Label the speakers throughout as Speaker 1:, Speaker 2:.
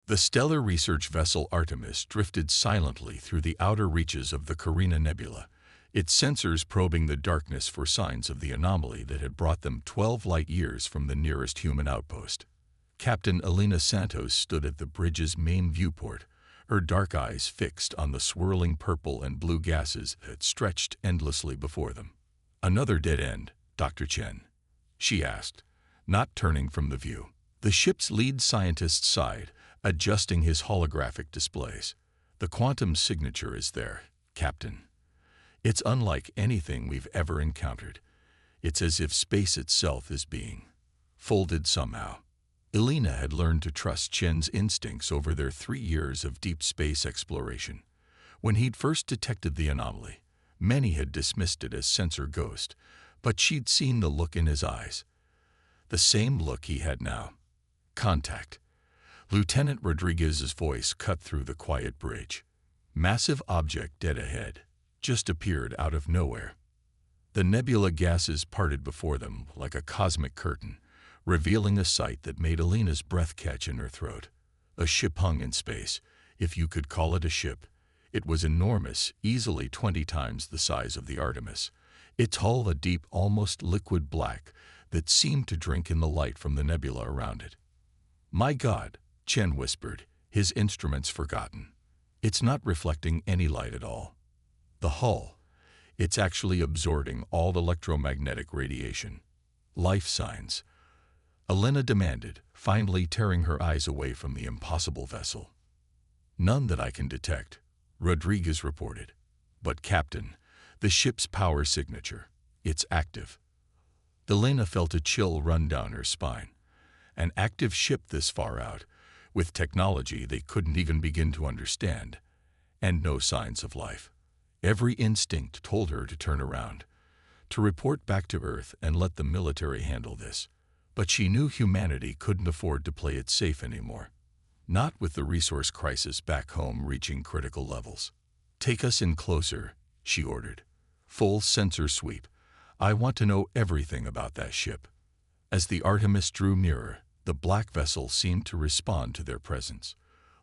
Speaker 1: The stellar research vessel Artemis drifted silently through the outer reaches of the Carina Nebula, its sensors probing the darkness for signs of the anomaly that had brought them 12 light-years from the nearest human outpost. Captain Elena Santos stood at the bridge's main viewport, her dark eyes fixed on the swirling purple and blue gases that stretched endlessly before them. "Another dead end, Dr. Chen?" she asked, not turning from the view. The ship's lead scientist sighed, adjusting his holographic displays. "The quantum signature is there, Captain. It's unlike anything we've ever encountered. It's as if space itself is being folded somehow." Elena had learned to trust Chen's instincts over their 3 years of deep space exploration. When he'd first detected the anomaly, many had dismissed it as sensor ghost, but she'd seen the look in his eyes. The same look he had now. "Contact." Lieutenant Rodriguez's voice cut through the quiet bridge. Massive object dead ahead just appeared out of nowhere. The nebula gases parted before them like a cosmic curtain, revealing a sight that made Elena's breath catch in her throat. A ship hung in space, if you could call it a ship. It was enormous, easily 20 times the size of the Artemis, its hull a deep, almost liquid black that seemed to drink in the light from the nebula around it. "My God," Chen whispered, his instruments forgotten. "It's not reflecting any light at all. The hull, it's actually absorbing all electromagnetic radiation. Life signs," Elena demanded, finally tearing her eyes away from the impossible vessel. "None that I can detect," Rodriguez reported. "But Captain, the ship's power signature, it's active." Elena felt a chill run down her spine. An active ship this far out, with technology they couldn't even begin to understand, and no signs of life. Every instinct told her to turn around, to report back to Earth and let the military handle this. But she knew humanity couldn't afford to play it safe anymore. Not with the resource crisis back home reaching critical levels. "Take us in closer," she ordered. "Full sensor sweep. I want to know everything about that ship." As the Artemis drew nearer, the black vessel seemed to respond to their presence.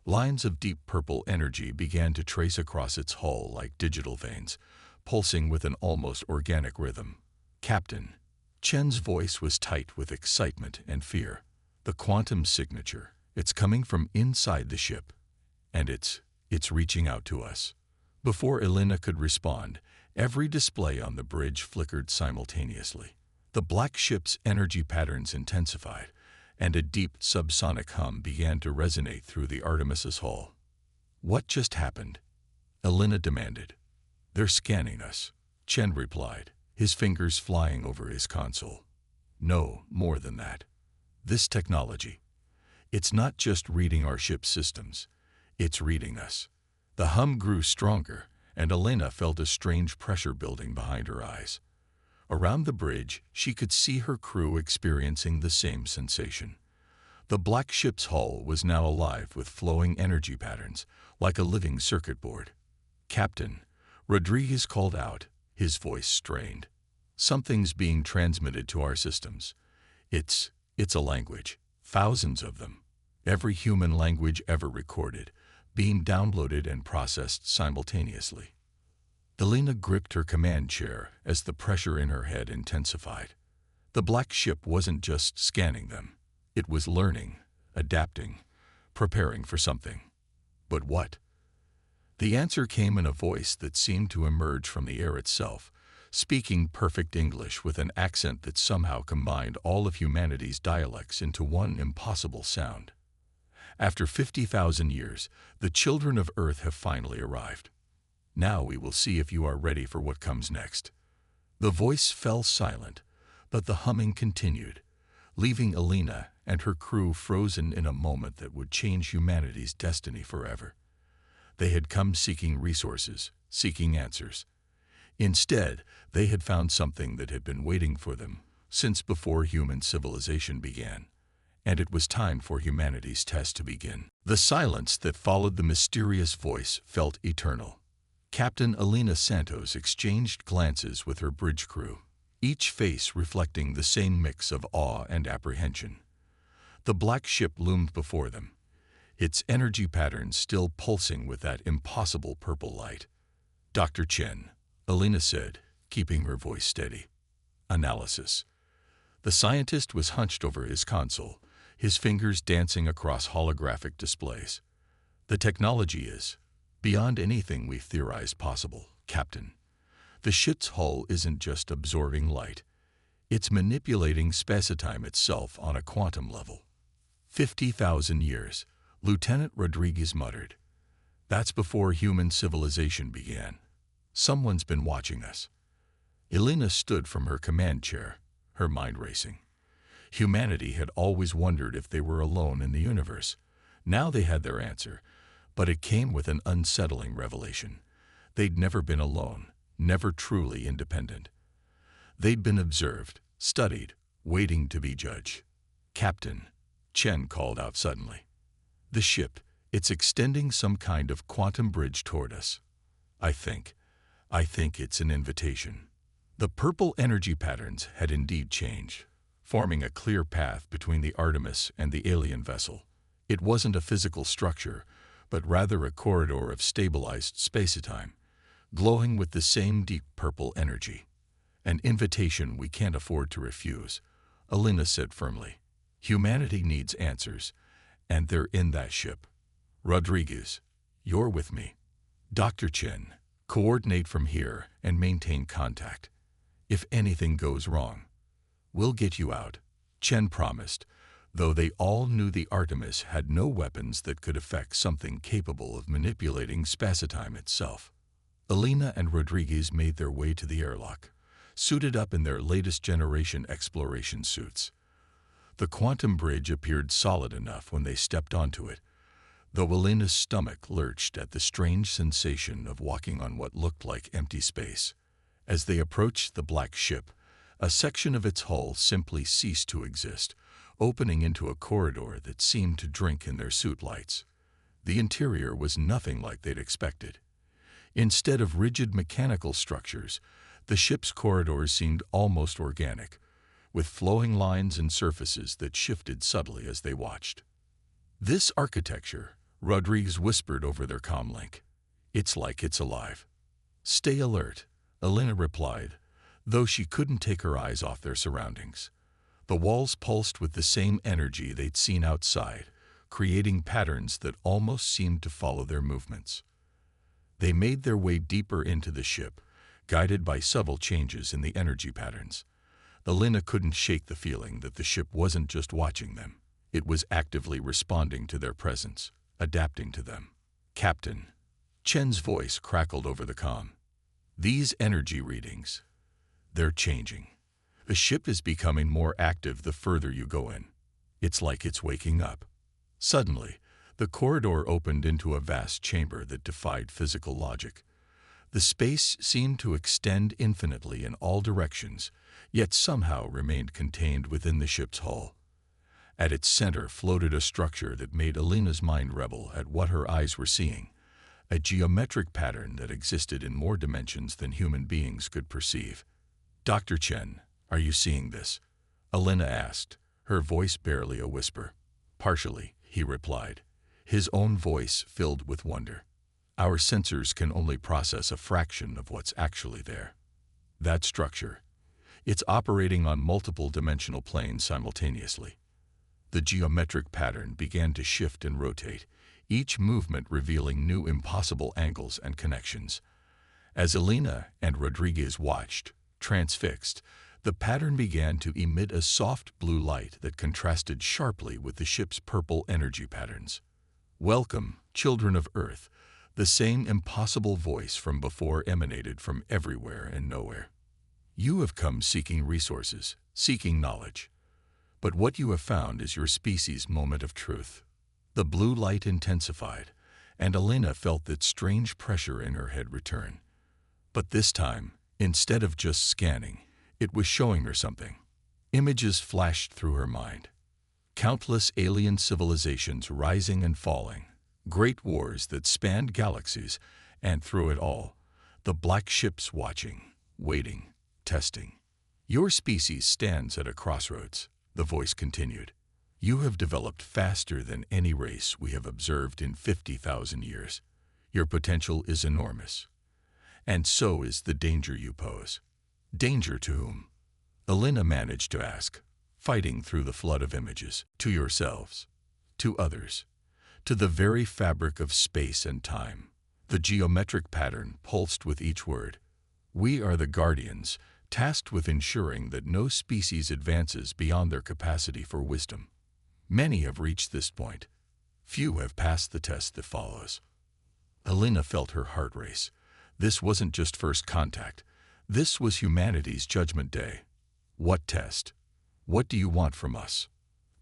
Speaker 1: Lines of deep purple energy began to trace across its hull like digital veins, pulsing with an almost organic rhythm. "Captain." Chen's voice was tight with excitement and fear. "The quantum signature. It's coming from inside the ship. And it's reaching out to us." Before Elena could respond, every display on the bridge flickered simultaneously. The black ship's energy patterns intensified, and a deep subsonic hum began to resonate through the Artemis's hull. "What just happened?" Elena demanded. "They're scanning us," Chen replied, his fingers flying over his console. "No, more than that. This technology, it's not just reading our ship's systems, it's reading us." The hum grew stronger, and Elena felt a strange pressure building behind her eyes. Around the bridge, she could see her crew experiencing the same sensation. The black ship's hull was now alive with flowing energy patterns, like a living circuit board. "Captain," Rodriguez called out, his voice strained. "Something's being transmitted to our systems. It's a language, thousands of them. Every human language ever recorded, being downloaded and processed simultaneously." Elena gripped her command chair as the pressure in her head intensified. The black ship wasn't just scanning them. It was learning, adapting, preparing for something. But what? The answer came in a voice that seemed to emerge from the air itself, speaking perfect English with an accent that somehow combined all of humanity's dialects into one impossible sound. "After 50,000 years, the children of Earth have finally arrived. Now we will see if you are ready for what comes next." The voice fell silent, but the humming continued, leaving Elena and her crew frozen in a moment that would change humanity's destiny forever. They had come seeking resources, seeking answers. Instead, they had found something that had been waiting for them since before human civilization began, and it was time for humanity's test to begin. The silence that followed the mysterious voice felt eternal. Captain Elena Santos exchanged glances with her bridge crew, each face reflecting the same mix of awe and apprehension. The black ship loomed before them, its energy patterns still pulsing with that impossible purple light. "Dr. Chen," Alina said, keeping her voice steady. Analysis. The scientist was hunched over his console, his fingers dancing across holographic displays. "The technology is beyond anything we've theorized possible, Captain. The ship's hull isn't just absorbing light. It's manipulating space-time itself on a quantum level." 50,000 years, Lieutenant Rodriguez muttered. "That's before human civilization began. Someone's been watching us." Elena stood from her command chair, her mind racing. Humanity had always wondered if they were alone in the universe. Now they had their answer, but it came with an unsettling revelation. They'd never been alone, never truly independent. They'd been observed, studied, waiting to be judged. "Captain," Chen called out suddenly. "The ship, it's extending some kind of quantum bridge toward us. I think it's an invitation." The purple energy patterns had indeed changed, forming a clear path between the Artemis and the alien vessel. It wasn't a physical structure, but rather a corridor of stabilized space-time, glowing with the same deep purple energy. "An invitation we can't afford to refuse," Alina said firmly. "Humanity needs answers, and they're in that ship. Rodriguez, you're with me. Dr. Chen, coordinate from here and maintain contact. If anything goes wrong, we'll get you out," Chen promised, though they all knew the Artemis had no weapons that could affect something capable of manipulating space-time itself. Alina and Rodriguez made their way to the airlock, suited up in their latest generation exploration suits. The quantum bridge appeared solid enough when they stepped onto it, though Alina's stomach lurched at the strange sensation of walking on what looked like empty space. As they approached the black ship, a section of its hull simply ceased to exist, opening into a corridor that seemed to drink in their suit lights. The interior was nothing like they'd expected. Instead of rigid mechanical structures, the ship's corridors seemed almost organic, with flowing lines and surfaces that shifted subtly as they watched. "This architecture," Rodriguez whispered over their comlink. "It's like it's alive." "Stay alert," Alina replied, though she couldn't take her eyes off their surroundings. The walls pulsed with the same energy they'd seen outside, creating patterns that almost seemed to follow their movements. They made their way deeper into the ship, guided by subtle changes in the energy patterns. Alina couldn't shake the feeling that the ship wasn't just watching them. It was actively responding to their presence, adapting to them. "Captain," Chen's voice crackled over the comm. "These energy readings, they're changing. The ship is becoming more active the further you go in. It's like it's waking up." Suddenly, the corridor opened into a vast chamber that defied physical logic. The space seemed to extend infinitely in all directions, yet somehow remained contained within the ship's hull. At its center floated a structure that made Alina's mind rebel at what her eyes were seeing, a geometric pattern that existed in more dimensions than human beings could perceive. "Dr. Chen, are you seeing this?" Alina asked, her voice barely a whisper. "Partially," he replied, his own voice filled with wonder. "Our sensors can only process a fraction of what's actually there. That structure, it's operating on multiple dimensional planes simultaneously." The geometric pattern began to shift and rotate, each movement revealing new impossible angles and connections. As Alina and Rodriguez watched, transfixed, the pattern began to emit a soft blue light that contrasted sharply with the ship's purple energy patterns. "Welcome, children of Earth," the same impossible voice from before emanated from everywhere and nowhere. "You have come seeking resources, seeking knowledge. But what you have found is your species' moment of truth." The blue light intensified, and Alina felt that strange pressure in her head return. But this time, instead of just scanning, it was showing her something. Images flashed through her mind. Countless alien civilizations rising and falling, great wars that spanned galaxies, and through it all, the black ships watching, waiting, testing. "Your species stands at a crossroads," the voice continued. You have developed faster than any race we have observed in 50,000 years. Your potential is enormous. And so is the danger you pose. Danger to whom? Elena managed to ask, fighting through the flood of images. To yourselves. To others. To the very fabric of space and time. The geometric pattern pulsed with each word. We are the guardians, tasked with ensuring that no species advances beyond their capacity for wisdom. Many have reached this point. Few have passed the test that follows. Elena felt her heart race. This wasn't just first contact. This was humanity's judgment day. What test? What do you want from us?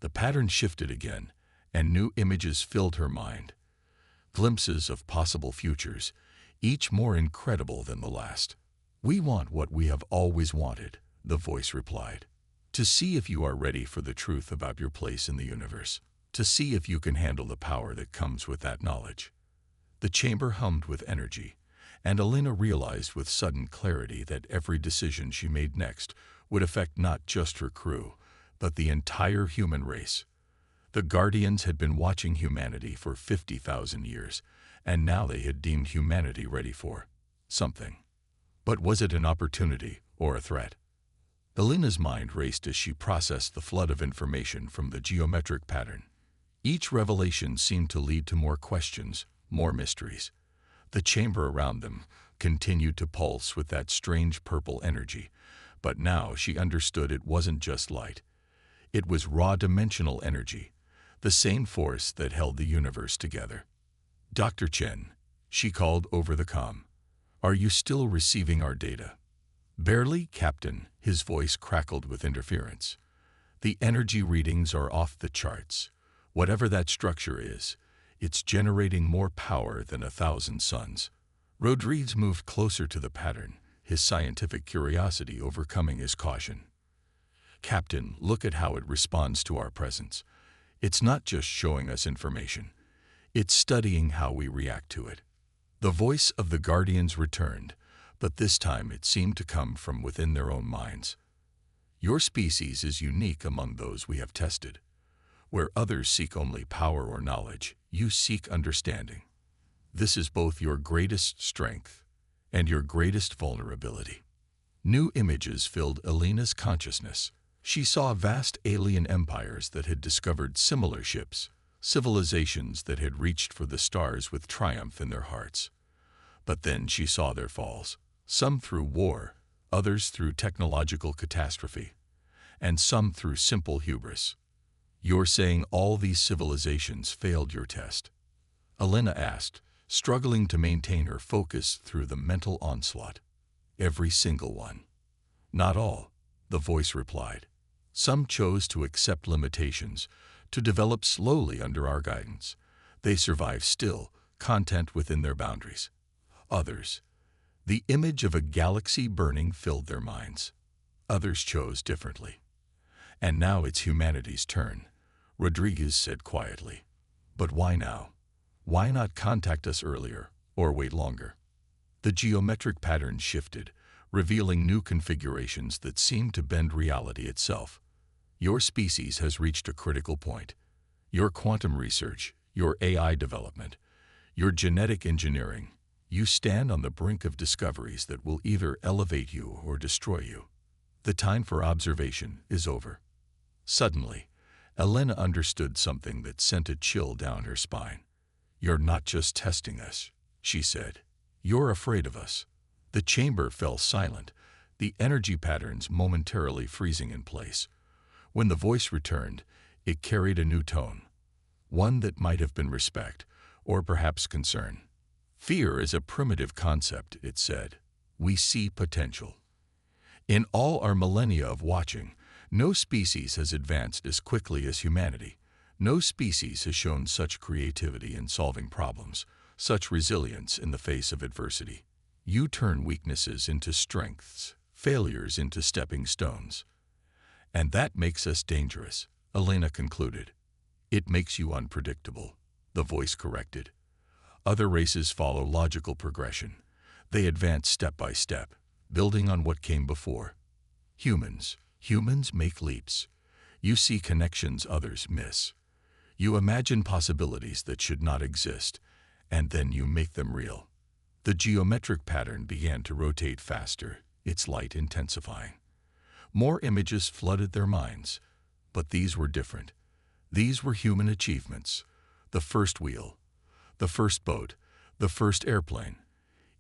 Speaker 1: The pattern shifted again, and new images filled her mind. Glimpses of possible futures, each more incredible than the last. We want what we have always wanted, the voice replied. To see if you are ready for the truth about your place in the universe. To see if you can handle the power that comes with that knowledge. The chamber hummed with energy, and Elena realized with sudden clarity that every decision she made next would affect not just her crew, but the entire human race. The Guardians had been watching humanity for 50,000 years, and now they had deemed humanity ready for something. But was it an opportunity or a threat? Elena's mind raced as she processed the flood of information from the geometric pattern. Each revelation seemed to lead to more questions, more mysteries. The chamber around them continued to pulse with that strange purple energy, but now she understood it wasn't just light. It was raw dimensional energy, the same force that held the universe together. Dr. Chen, she called over the comm. Are you still receiving our data? Barely, Captain, his voice crackled with interference. The energy readings are off the charts. Whatever that structure is, it's generating more power than 1,000 suns. Rodriguez moved closer to the pattern, his scientific curiosity overcoming his caution. Captain, look at how it responds to our presence. It's not just showing us information. It's studying how we react to it. The voice of the Guardians returned, but this time it seemed to come from within their own minds. Your species is unique among those we have tested. Where others seek only power or knowledge, you seek understanding. This is both your greatest strength and your greatest vulnerability. New images filled Elena's consciousness. She saw vast alien empires that had discovered similar ships, civilizations that had reached for the stars with triumph in their hearts. But then she saw their falls, some through war, others through technological catastrophe, and some through simple hubris. You're saying all these civilizations failed your test? Elena asked, struggling to maintain her focus through the mental onslaught. Every single one. Not all, the voice replied. Some chose to accept limitations, to develop slowly under our guidance. They survived still, content within their boundaries. Others, the image of a galaxy burning filled their minds. Others chose differently. And now it's humanity's turn, Rodriguez said quietly. But why now? Why not contact us earlier, or wait longer? The geometric pattern shifted, revealing new configurations that seemed to bend reality itself. Your species has reached a critical point. Your quantum research, your AI development, your genetic engineering, you stand on the brink of discoveries that will either elevate you or destroy you. The time for observation is over. Suddenly, Elena understood something that sent a chill down her spine. You're not just testing us, she said. You're afraid of us. The chamber fell silent, the energy patterns momentarily freezing in place. When the voice returned, it carried a new tone, one that might have been respect, or perhaps concern. Fear is a primitive concept, it said. We see potential. In all our millennia of watching, no species has advanced as quickly as humanity. No species has shown such creativity in solving problems, such resilience in the face of adversity. You turn weaknesses into strengths, failures into stepping stones. And that makes us dangerous, Elena concluded. It makes you unpredictable, the voice corrected. Other races follow logical progression. They advance step by step, building on what came before. Humans make leaps. You see connections others miss. You imagine possibilities that should not exist, and then you make them real. The geometric pattern began to rotate faster, its light intensifying. More images flooded their minds, but these were different. These were human achievements. The first wheel, the first boat, the first airplane,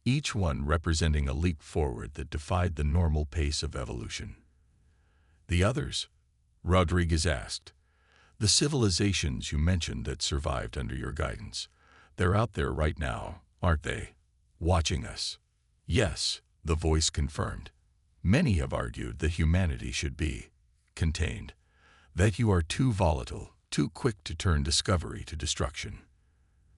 Speaker 1: each one representing a leap forward that defied the normal pace of evolution. The others? Rodriguez asked. The civilizations you mentioned that survived under your guidance. They're out there right now, aren't they? Watching us. Yes, the voice confirmed. Many have argued that humanity should be contained, that you are too volatile, too quick to turn discovery to destruction.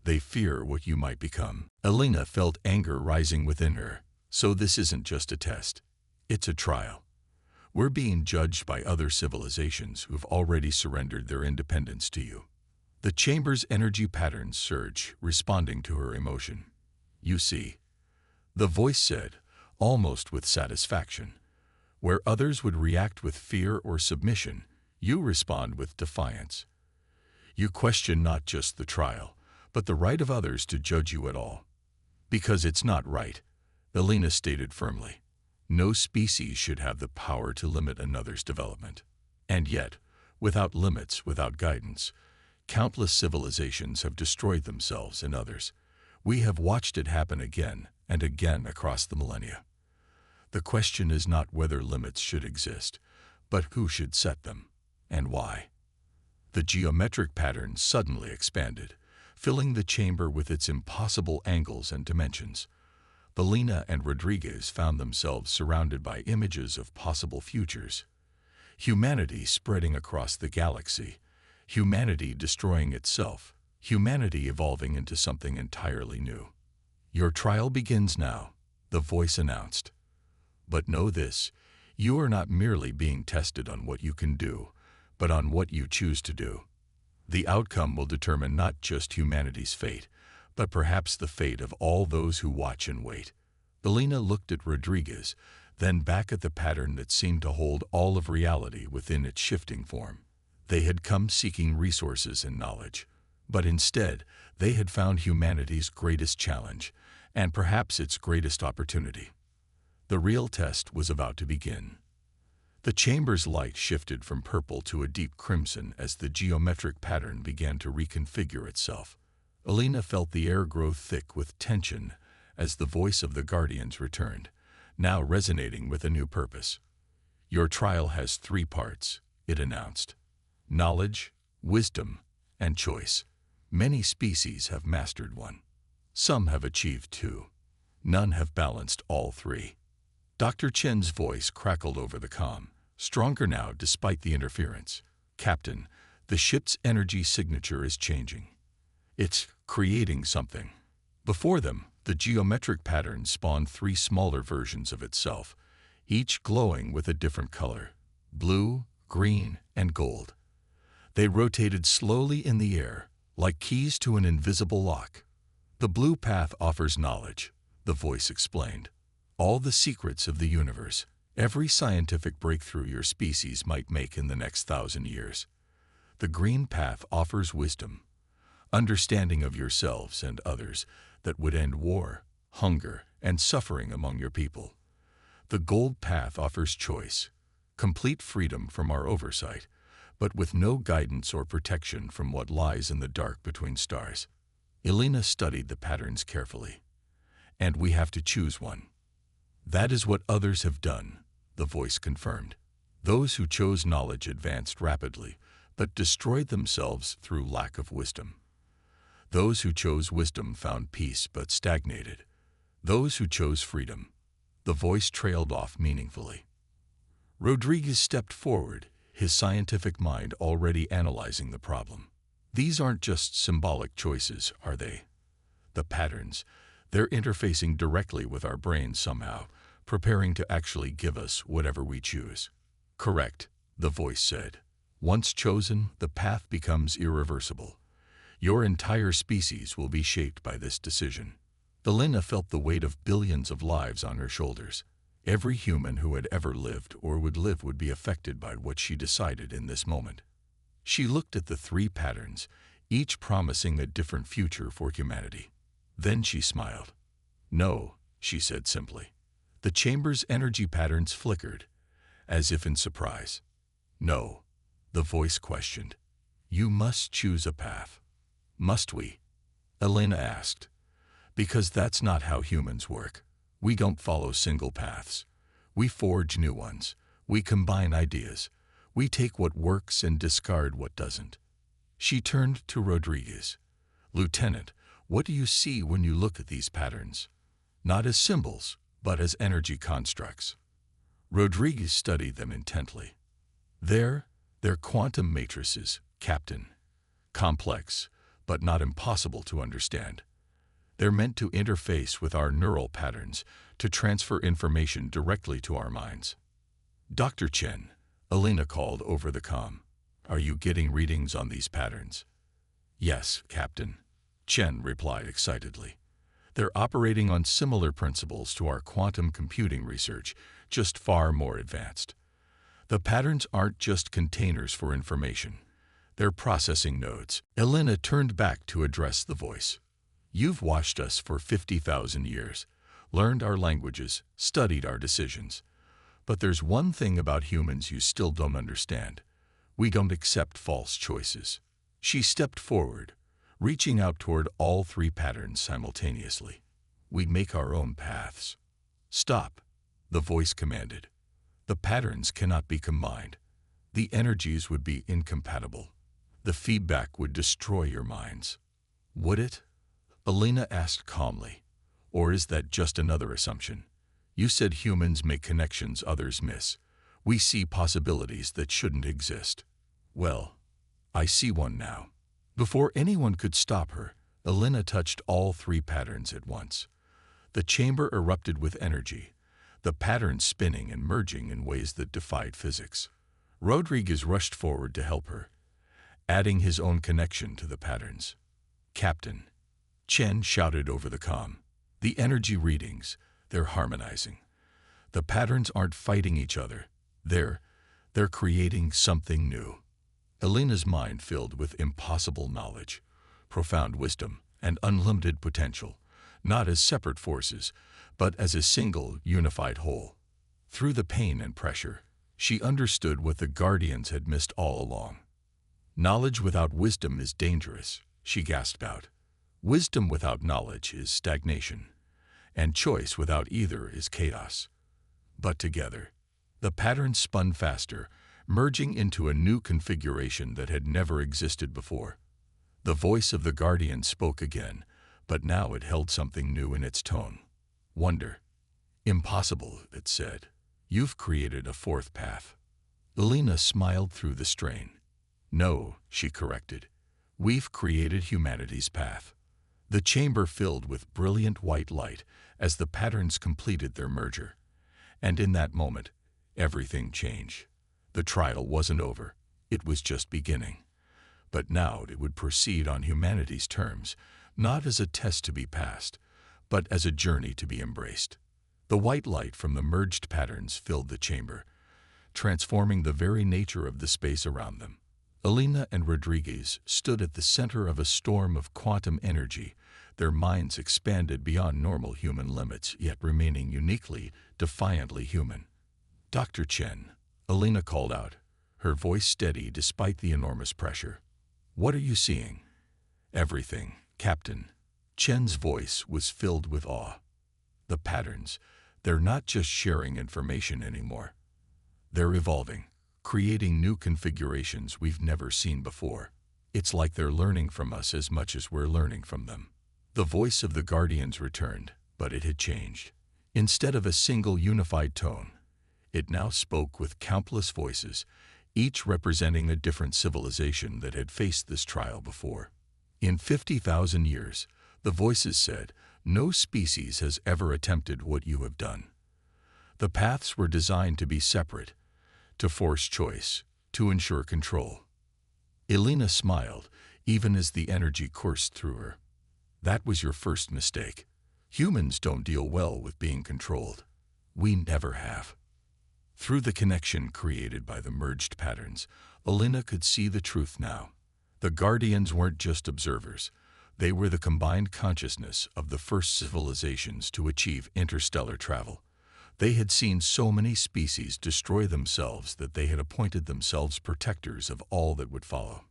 Speaker 1: They fear what you might become. Elena felt anger rising within her. So this isn't just a test. It's a trial. We're being judged by other civilizations who've already surrendered their independence to you. The chamber's energy patterns surge, responding to her emotion. You see, the voice said, almost with satisfaction, where others would react with fear or submission, you respond with defiance. You question not just the trial, but the right of others to judge you at all. Because it's not right, Elena stated firmly. No species should have the power to limit another's development. And yet, without limits, without guidance, countless civilizations have destroyed themselves and others. We have watched it happen again and again across the millennia. The question is not whether limits should exist, but who should set them, and why. The geometric pattern suddenly expanded, filling the chamber with its impossible angles and dimensions. Elena and Rodriguez found themselves surrounded by images of possible futures. Humanity spreading across the galaxy, humanity destroying itself, humanity evolving into something entirely new. Your trial begins now, the voice announced. But know this, you are not merely being tested on what you can do, but on what you choose to do. The outcome will determine not just humanity's fate, but perhaps the fate of all those who watch and wait. Elena looked at Rodriguez, then back at the pattern that seemed to hold all of reality within its shifting form. They had come seeking resources and knowledge, but instead they had found humanity's greatest challenge, and perhaps its greatest opportunity. The real test was about to begin. The chamber's light shifted from purple to a deep crimson as the geometric pattern began to reconfigure itself. Elena felt the air grow thick with tension as the voice of the guardians returned, now resonating with a new purpose. Your trial has 3 parts, it announced. Knowledge, wisdom, and choice. Many species have mastered one. Some have achieved 2. None have balanced all 3. Dr. Chen's voice crackled over the comm, stronger now despite the interference. Captain, the ship's energy signature is changing. It's creating something. Before them, the geometric pattern spawned 3 smaller versions of itself, each glowing with a different color: blue, green, and gold. They rotated slowly in the air, like keys to an invisible lock. The blue path offers knowledge, the voice explained. All the secrets of the universe, every scientific breakthrough your species might make in the next 1,000 years. The green path offers wisdom, understanding of yourselves and others that would end war, hunger, and suffering among your people. The gold path offers choice, complete freedom from our oversight, but with no guidance or protection from what lies in the dark between stars. Elena studied the patterns carefully. And we have to choose one. That is what others have done, the voice confirmed. Those who chose knowledge advanced rapidly, but destroyed themselves through lack of wisdom. Those who chose wisdom found peace but stagnated. Those who chose freedom. The voice trailed off meaningfully. Rodriguez stepped forward, his scientific mind already analyzing the problem. These aren't just symbolic choices, are they? The patterns, they're interfacing directly with our brains somehow, preparing to actually give us whatever we choose. Correct, the voice said. Once chosen, the path becomes irreversible. Your entire species will be shaped by this decision. Elena felt the weight of billions of lives on her shoulders. Every human who had ever lived or would live would be affected by what she decided in this moment. She looked at the three patterns, each promising a different future for humanity. Then she smiled. "No," she said simply. The chamber's energy patterns flickered, as if in surprise. "No," the voice questioned. "You must choose a path." "Must we?" Elena asked. "Because that's not how humans work. We don't follow single paths. We forge new ones. We combine ideas. We take what works and discard what doesn't." She turned to Rodriguez. "Lieutenant, what do you see when you look at these patterns? Not as symbols, but as energy constructs." Rodriguez studied them intently. They're quantum matrices, Captain. Complex, but not impossible to understand. They're meant to interface with our neural patterns, to transfer information directly to our minds. "Dr. Chen," Elena called over the comm, "are you getting readings on these patterns?" "Yes, Captain," Chen replied excitedly. "They're operating on similar principles to our quantum computing research, just far more advanced. The patterns aren't just containers for information. They're processing nodes." Elena turned back to address the voice. "You've watched us for 50,000 years, learned our languages, studied our decisions. But there's one thing about humans you still don't understand. We don't accept false choices." She stepped forward, reaching out toward all three patterns simultaneously. "We make our own paths." "Stop," the voice commanded. "The patterns cannot be combined. The energies would be incompatible. The feedback would destroy your minds." "Would it?" Elena asked calmly. "Or is that just another assumption? You said humans make connections others miss. We see possibilities that shouldn't exist." "Well, I see one now." Before anyone could stop her, Elena touched all three patterns at once. The chamber erupted with energy, the patterns spinning and merging in ways that defied physics. Rodriguez rushed forward to help her, adding his own connection to the patterns. "Captain," Chen shouted over the comm, "the energy readings, they're harmonizing. The patterns aren't fighting each other. They're creating something new." Elena's mind filled with impossible knowledge, profound wisdom, and unlimited potential, not as separate forces, but as a single, unified whole. Through the pain and pressure, she understood what the Guardians had missed all along. "Knowledge without wisdom is dangerous," she gasped out. "Wisdom without knowledge is stagnation, and choice without either is chaos." But together, the patterns spun faster, merging into a new configuration that had never existed before. The voice of the Guardian spoke again, but now it held something new in its tone. Wonder. "Impossible," it said. "You've created a fourth path." Elena smiled through the strain. "No," she corrected. "We've created humanity's path." The chamber filled with brilliant white light as the patterns completed their merger. And in that moment, everything changed. The trial wasn't over. It was just beginning. But now it would proceed on humanity's terms, not as a test to be passed, but as a journey to be embraced. The white light from the merged patterns filled the chamber, transforming the very nature of the space around them. Elena and Rodriguez stood at the center of a storm of quantum energy, their minds expanded beyond normal human limits, yet remaining uniquely, defiantly human. "Dr. Chen," Elena called out, her voice steady despite the enormous pressure. "What are you seeing?" "Everything, Captain." Chen's voice was filled with awe. "The patterns, they're not just sharing information anymore. They're evolving, creating new configurations we've never seen before. It's like they're learning from us as much as we're learning from them." The voice of the Guardians returned, but it had changed. Instead of a single unified tone, it now spoke with countless voices, each representing a different civilization that had faced this trial before. "In 50,000 years, the voices said, no species has ever attempted what you have done. The paths were designed to be separate, to force choice, to ensure control." Elena smiled, even as the energy coursed through her. "That was your first mistake. Humans don't deal well with being controlled. We never have. Through the connection created by the merged patterns, Alina could see the truth now. The Guardians weren't just observers. They were the combined consciousness of the first civilizations to achieve interstellar travel. They had seen so many species destroy themselves that they had appointed themselves protectors of all that would follow.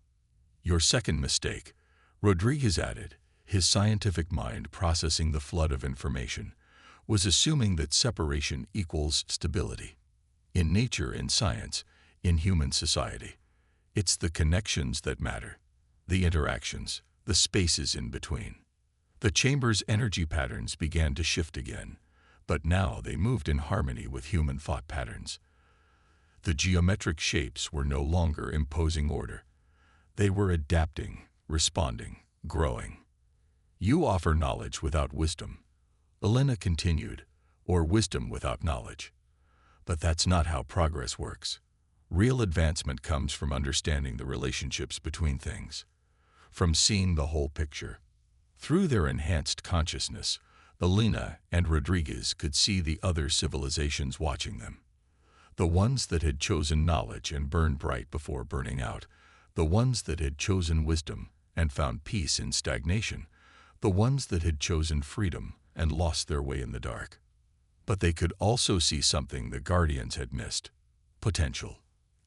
Speaker 1: Your second mistake, Rodriguez added, his scientific mind processing the flood of information, was assuming that separation equals stability. In nature, in science, in human society, it's the connections that matter, the interactions, the spaces in between. The chamber's energy patterns began to shift again, but now they moved in harmony with human thought patterns. The geometric shapes were no longer imposing order. They were adapting, responding, growing. You offer knowledge without wisdom, Alina continued, or wisdom without knowledge. But that's not how progress works. Real advancement comes from understanding the relationships between things, from seeing the whole picture. Through their enhanced consciousness, Alina and Rodriguez could see the other civilizations watching them. The ones that had chosen knowledge and burned bright before burning out, the ones that had chosen wisdom and found peace in stagnation, the ones that had chosen freedom and lost their way in the dark. But they could also see something the Guardians had missed: potential.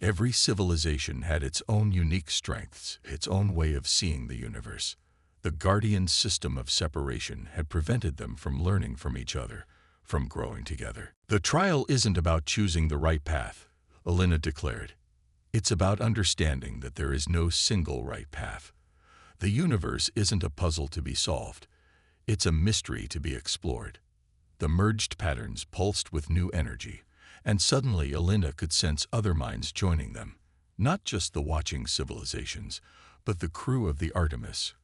Speaker 1: Every civilization had its own unique strengths, its own way of seeing the universe. The Guardians' system of separation had prevented them from learning from each other, from growing together. The trial isn't about choosing the right path, Alina declared. It's about understanding that there is no single right path. The universe isn't a puzzle to be solved. It's a mystery to be explored. The merged patterns pulsed with new energy, and suddenly Alina could sense other minds joining them, not just the watching civilizations, but the crew of the Artemis,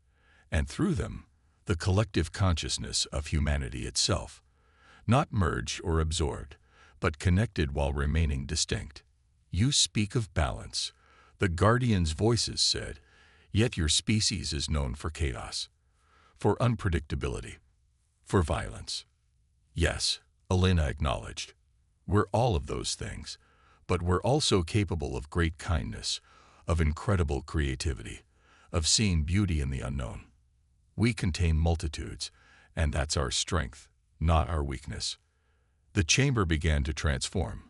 Speaker 1: and through them, the collective consciousness of humanity itself, not merged or absorbed, but connected while remaining distinct. You speak of balance, the Guardians' voices said, yet your species is known for chaos, for unpredictability, for violence. Yes, Alina acknowledged. We're all of those things, but we're also capable of great kindness, of incredible creativity, of seeing beauty in the unknown. We contain multitudes, and that's our strength, not our weakness. The chamber began to transform,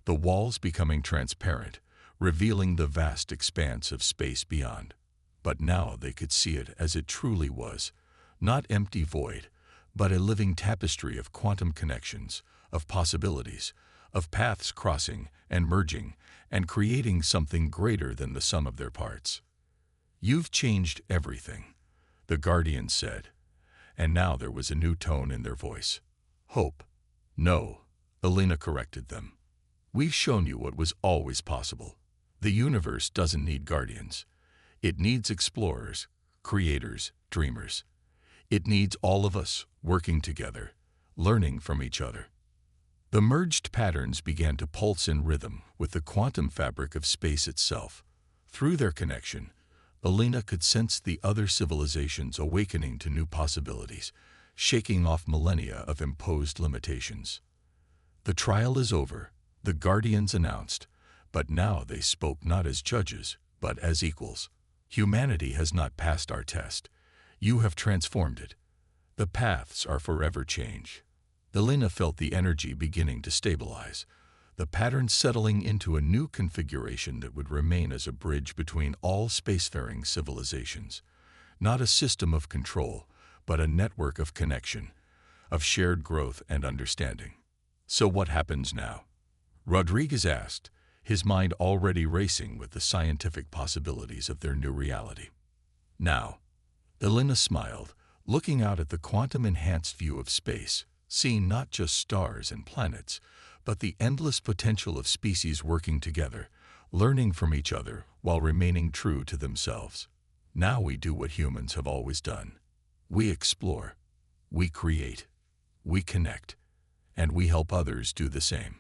Speaker 1: the walls becoming transparent, revealing the vast expanse of space beyond. But now they could see it as it truly was, not empty void, but a living tapestry of quantum connections, of possibilities, of paths crossing and merging and creating something greater than the sum of their parts. You've changed everything, the Guardians said, and now there was a new tone in their voice. Hope. No, Alina corrected them. We've shown you what was always possible. The universe doesn't need guardians. It needs explorers, creators, dreamers. It needs all of us working together, learning from each other. The merged patterns began to pulse in rhythm with the quantum fabric of space itself. Through their connection, Alina could sense the other civilizations awakening to new possibilities, shaking off millennia of imposed limitations. The trial is over, the Guardians announced, but now they spoke not as judges, but as equals. Humanity has not passed our test. You have transformed it. The paths are forever changed. Alina felt the energy beginning to stabilize, the pattern settling into a new configuration that would remain as a bridge between all spacefaring civilizations. Not a system of control, but a network of connection, of shared growth and understanding. So what happens now? Rodriguez asked, his mind already racing with the scientific possibilities of their new reality. Now, Alina smiled, looking out at the quantum-enhanced view of space, seeing not just stars and planets, but the endless potential of species working together, learning from each other while remaining true to themselves. Now we do what humans have always done. We explore, we create, we connect, and we help others do the same.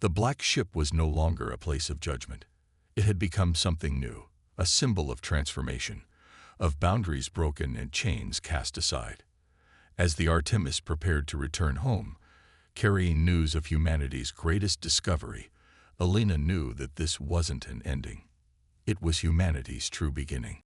Speaker 1: The black ship was no longer a place of judgment. It had become something new, a symbol of transformation, of boundaries broken and chains cast aside. As the Artemis prepared to return home, carrying news of humanity's greatest discovery, Alina knew that this wasn't an ending. It was humanity's true beginning.